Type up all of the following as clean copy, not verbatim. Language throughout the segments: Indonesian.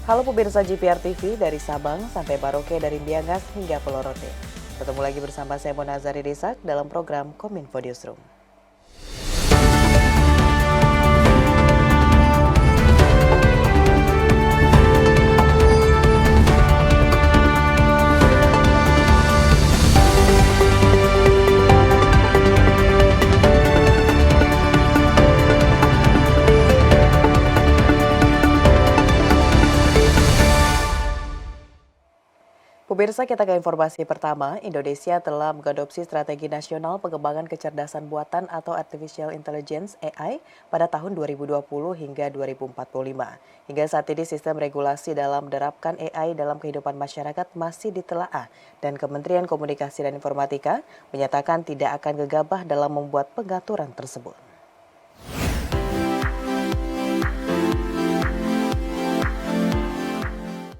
Halo pemirsa GPR TV dari Sabang sampai Maroke dari Miangas hingga Pulau Rote. Ketemu lagi bersama saya Mona Azari Desak dalam program Kominfo Newsroom. Pemirsa, kita ke informasi pertama. Indonesia telah mengadopsi Strategi Nasional Pengembangan Kecerdasan Buatan atau Artificial Intelligence (AI) pada tahun 2020 hingga 2045. Hingga saat ini sistem regulasi dalam menerapkan AI dalam kehidupan masyarakat masih ditelaah dan Kementerian Komunikasi dan Informatika menyatakan tidak akan gegabah dalam membuat pengaturan tersebut.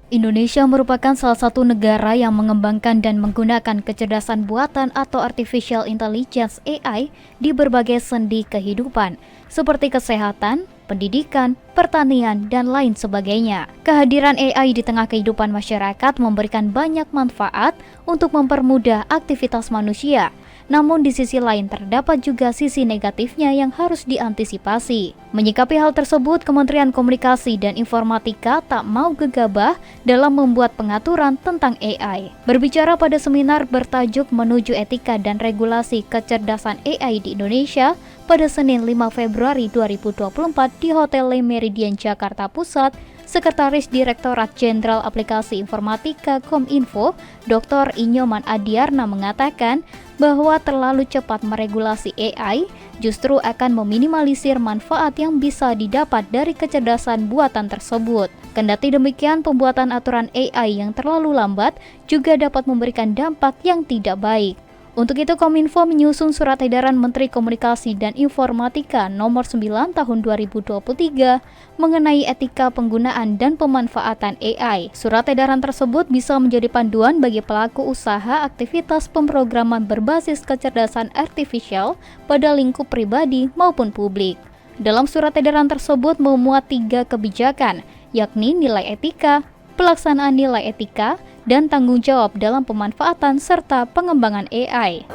Indonesia merupakan salah satu negara yang mengembangkan dan menggunakan kecerdasan buatan atau Artificial Intelligence (AI) di berbagai sendi kehidupan, seperti kesehatan, pendidikan, pertanian, dan lain sebagainya. Kehadiran AI di tengah kehidupan masyarakat memberikan banyak manfaat untuk mempermudah aktivitas manusia. Namun di sisi lain terdapat juga sisi negatifnya yang harus diantisipasi. Menyikapi hal tersebut, Kementerian Komunikasi dan Informatika tak mau gegabah dalam membuat pengaturan tentang AI. Berbicara pada seminar bertajuk Menuju Etika dan Regulasi Kecerdasan AI di Indonesia pada Senin 5 Februari 2024 di Hotel Le Méridien Jakarta Pusat, Sekretaris Direktorat Jenderal Aplikasi Informatika Kominfo, Dr. Inyoman Adiarna mengatakan bahwa terlalu cepat meregulasi AI justru akan meminimalisir manfaat yang bisa didapat dari kecerdasan buatan tersebut. Kendati demikian, pembuatan aturan AI yang terlalu lambat juga dapat memberikan dampak yang tidak baik. Untuk itu, Kominfo menyusun Surat Edaran Menteri Komunikasi dan Informatika Nomor 9 Tahun 2023 mengenai etika penggunaan dan pemanfaatan AI. Surat edaran tersebut bisa menjadi panduan bagi pelaku usaha aktivitas pemrograman berbasis kecerdasan artifisial pada lingkup pribadi maupun publik. Dalam surat edaran tersebut memuat 3 kebijakan, yakni nilai etika, pelaksanaan nilai etika, dan tanggung jawab dalam pemanfaatan serta pengembangan AI.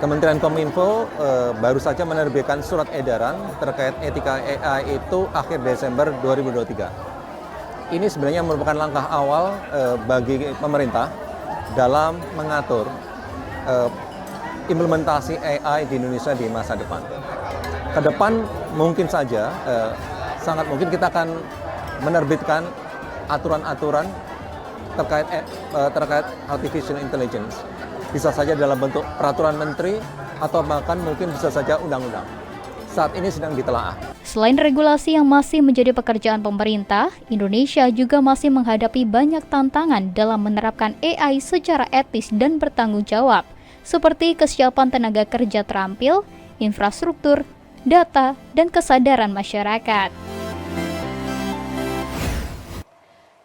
Kementerian Kominfo baru saja menerbitkan surat edaran terkait etika AI itu akhir Desember 2023. Ini sebenarnya merupakan langkah awal bagi pemerintah dalam mengatur implementasi AI di Indonesia di masa depan. Ke depan mungkin saja, sangat mungkin kita akan menerbitkan aturan-aturan terkait artificial intelligence. Bisa saja dalam bentuk peraturan menteri atau bahkan mungkin bisa saja undang-undang. Saat ini sedang ditelaah. Selain regulasi yang masih menjadi pekerjaan pemerintah, Indonesia juga masih menghadapi banyak tantangan dalam menerapkan AI secara etis dan bertanggung jawab, seperti kesiapan tenaga kerja terampil, infrastruktur, data, dan kesadaran masyarakat.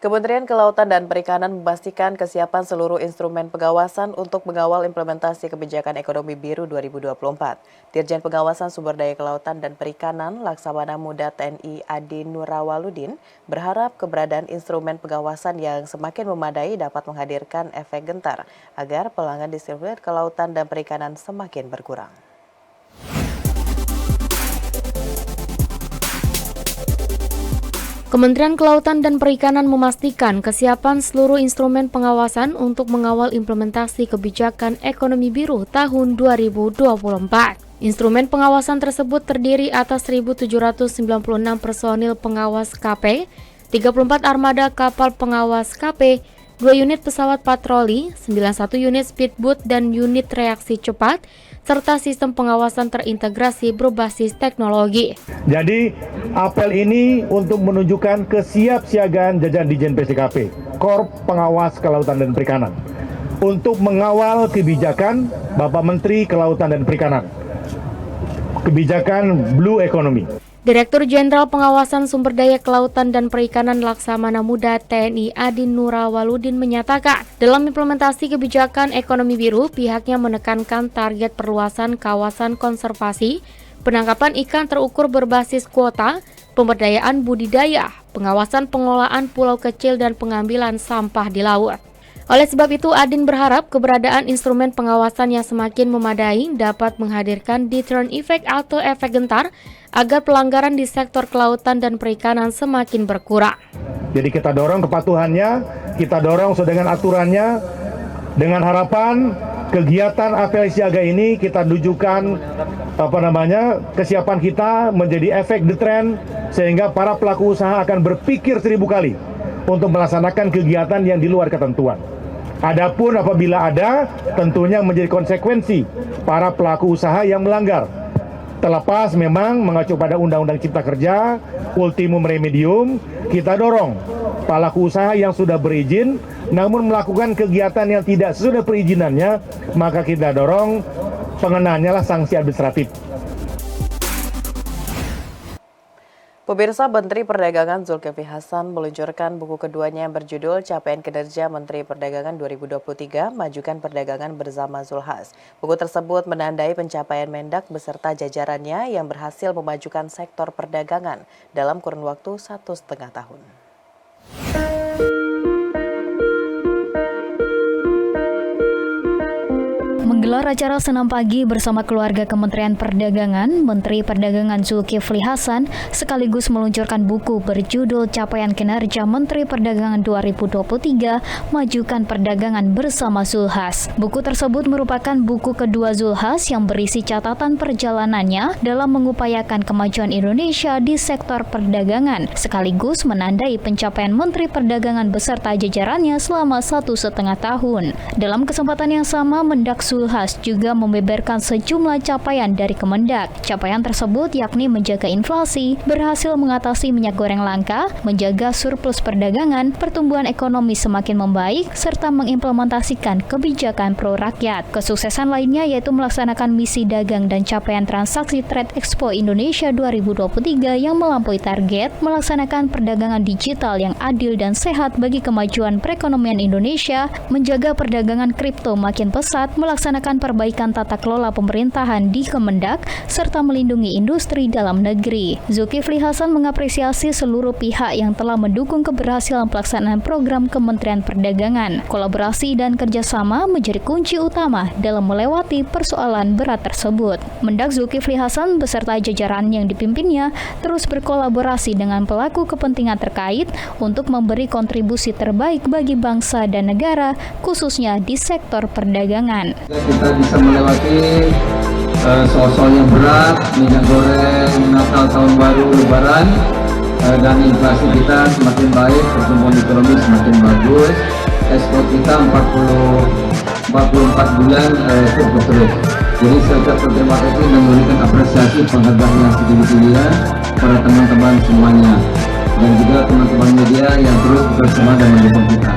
Kementerian Kelautan dan Perikanan memastikan kesiapan seluruh instrumen pengawasan untuk mengawal implementasi kebijakan ekonomi biru 2024. Dirjen Pengawasan Sumber Daya Kelautan dan Perikanan Laksamana Muda TNI Adi Nurawaludin berharap keberadaan instrumen pengawasan yang semakin memadai dapat menghadirkan efek gentar agar pelanggan disiplin kelautan dan perikanan semakin berkurang. Kementerian Kelautan dan Perikanan memastikan kesiapan seluruh instrumen pengawasan untuk mengawal implementasi kebijakan ekonomi biru tahun 2024. Instrumen pengawasan tersebut terdiri atas 1.796 personil pengawas KP, 34 armada kapal pengawas KP, 2 unit pesawat patroli, 91 unit speedboat dan unit reaksi cepat, serta sistem pengawasan terintegrasi berbasis teknologi. Jadi apel ini untuk menunjukkan kesiapsiagaan jajaran Ditjen PCKP, Korp Pengawas Kelautan dan Perikanan, untuk mengawal kebijakan Bapak Menteri Kelautan dan Perikanan, kebijakan Blue Economy. Direktur Jenderal Pengawasan Sumber Daya Kelautan dan Perikanan Laksamana Muda TNI Adi Nurawaludin menyatakan, dalam implementasi kebijakan ekonomi biru, pihaknya menekankan target perluasan kawasan konservasi, penangkapan ikan terukur berbasis kuota, pemberdayaan budidaya, pengawasan pengelolaan pulau kecil dan pengambilan sampah di laut. Oleh sebab itu, Adin berharap keberadaan instrumen pengawasan yang semakin memadai dapat menghadirkan deterrent effect atau efek gentar agar pelanggaran di sektor kelautan dan perikanan semakin berkurang. Jadi kita dorong kepatuhannya, kita dorong sesuai dengan aturannya, dengan harapan kegiatan apel siaga ini kita tujukan kesiapan kita menjadi efek deterrent sehingga para pelaku usaha akan berpikir 1000 kali untuk melaksanakan kegiatan yang di luar ketentuan. Adapun apabila ada, tentunya menjadi konsekuensi para pelaku usaha yang melanggar. Terlepas memang mengacu pada Undang-Undang Cipta Kerja, ultimum remedium, kita dorong pelaku usaha yang sudah berizin, namun melakukan kegiatan yang tidak sesuai perizinannya, maka kita dorong pengenaannya lah sanksi administratif. Pemirsa, Menteri Perdagangan Zulkifli Hasan meluncurkan buku keduanya yang berjudul Capaian Kinerja Menteri Perdagangan 2023, Majukan Perdagangan Bersama Zulhas. Buku tersebut menandai pencapaian Mendak beserta jajarannya yang berhasil memajukan sektor perdagangan dalam kurun waktu 1,5 tahun. Menggelar acara senam pagi bersama keluarga Kementerian Perdagangan, Menteri Perdagangan Zulkifli Hasan sekaligus meluncurkan buku berjudul Capaian Kinerja Menteri Perdagangan 2023, Majukan Perdagangan Bersama Zulhas. Buku tersebut merupakan buku kedua Zulhas yang berisi catatan perjalanannya dalam mengupayakan kemajuan Indonesia di sektor perdagangan, sekaligus menandai pencapaian Menteri Perdagangan beserta jajarannya selama 1,5 tahun. Dalam kesempatan yang sama, Mendak Zulhas juga membeberkan sejumlah capaian dari Kemendak. Capaian tersebut yakni menjaga inflasi, berhasil mengatasi minyak goreng langka, menjaga surplus perdagangan, pertumbuhan ekonomi semakin membaik, serta mengimplementasikan kebijakan pro rakyat. Kesuksesan lainnya yaitu melaksanakan misi dagang dan capaian transaksi Trade Expo Indonesia 2023 yang melampaui target, melaksanakan perdagangan digital yang adil dan sehat bagi kemajuan perekonomian Indonesia, menjaga perdagangan kripto makin pesat, melaksanakan perbaikan tata kelola pemerintahan di Kemendak, serta melindungi industri dalam negeri. Zulkifli Hasan mengapresiasi seluruh pihak yang telah mendukung keberhasilan pelaksanaan program Kementerian Perdagangan. Kolaborasi dan kerjasama menjadi kunci utama dalam melewati persoalan berat tersebut. Mendak Zulkifli Hasan beserta jajaran yang dipimpinnya terus berkolaborasi dengan pelaku kepentingan terkait untuk memberi kontribusi terbaik bagi bangsa dan negara, khususnya di sektor perdagangan. Kita bisa melewati soal-soal yang berat, minyak goreng, Natal, Tahun Baru, Lebaran, dan inflasi kita semakin baik, pertumbuhan ekonomi semakin bagus, ekspor kita 44 bulan terus. Jadi saya terima kasih dan memberikan apresiasi penghargaan yang setinggi-tingginya para teman-teman semuanya dan juga teman-teman media yang terus bersama dan mendukung kita.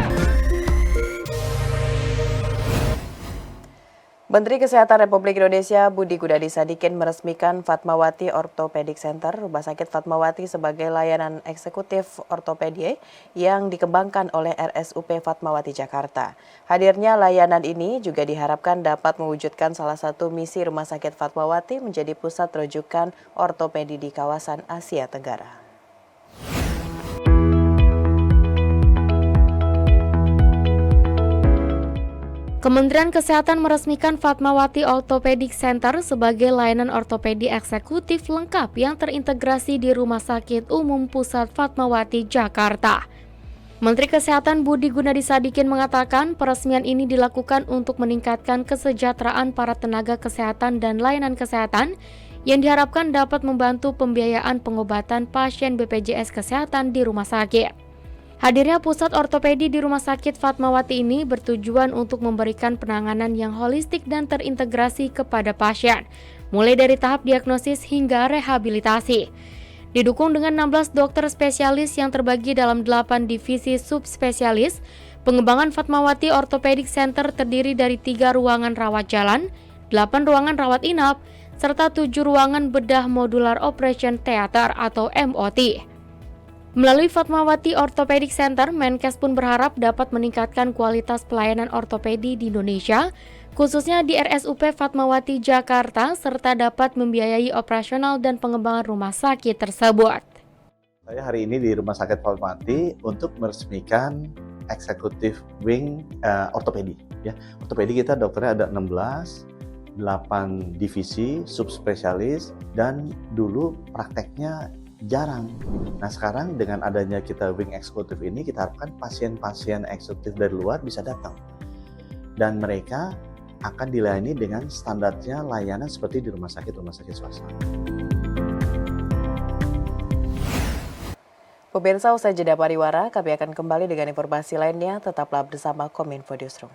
Menteri Kesehatan Republik Indonesia Budi Gunadi Sadikin meresmikan Fatmawati Orthopedic Center, Rumah Sakit Fatmawati sebagai layanan eksekutif ortopedi yang dikembangkan oleh RSUP Fatmawati Jakarta. Hadirnya layanan ini juga diharapkan dapat mewujudkan salah satu misi Rumah Sakit Fatmawati menjadi pusat rujukan ortopedi di kawasan Asia Tenggara. Kementerian Kesehatan meresmikan Fatmawati Orthopedic Center sebagai layanan ortopedi eksekutif lengkap yang terintegrasi di Rumah Sakit Umum Pusat Fatmawati, Jakarta. Menteri Kesehatan Budi Gunadi Sadikin mengatakan peresmian ini dilakukan untuk meningkatkan kesejahteraan para tenaga kesehatan dan layanan kesehatan yang diharapkan dapat membantu pembiayaan pengobatan pasien BPJS Kesehatan di rumah sakit. Hadirnya pusat ortopedi di Rumah Sakit Fatmawati ini bertujuan untuk memberikan penanganan yang holistik dan terintegrasi kepada pasien, mulai dari tahap diagnosis hingga rehabilitasi. Didukung dengan 16 dokter spesialis yang terbagi dalam 8 divisi subspesialis, pengembangan Fatmawati Orthopedic Center terdiri dari 3 ruangan rawat jalan, 8 ruangan rawat inap, serta 7 ruangan bedah modular operation theater atau MOT. Melalui Fatmawati Orthopedic Center, Menkes pun berharap dapat meningkatkan kualitas pelayanan ortopedi di Indonesia, khususnya di RSUP Fatmawati Jakarta, serta dapat membiayai operasional dan pengembangan rumah sakit tersebut. Saya hari ini di Rumah Sakit Fatmawati untuk meresmikan Executive Wing Ortopedi. Ya, ortopedi kita dokternya ada 16, 8 divisi, subspesialis, dan dulu prakteknya jarang. Nah sekarang dengan adanya kita Wing Eksekutif ini, kita harapkan pasien-pasien eksekutif dari luar bisa datang. Dan mereka akan dilayani dengan standarnya layanan seperti di rumah sakit swasta. Pemirsa, usai jeda pariwara, kami akan kembali dengan informasi lainnya. Tetaplah bersama Kominfo Newsroom.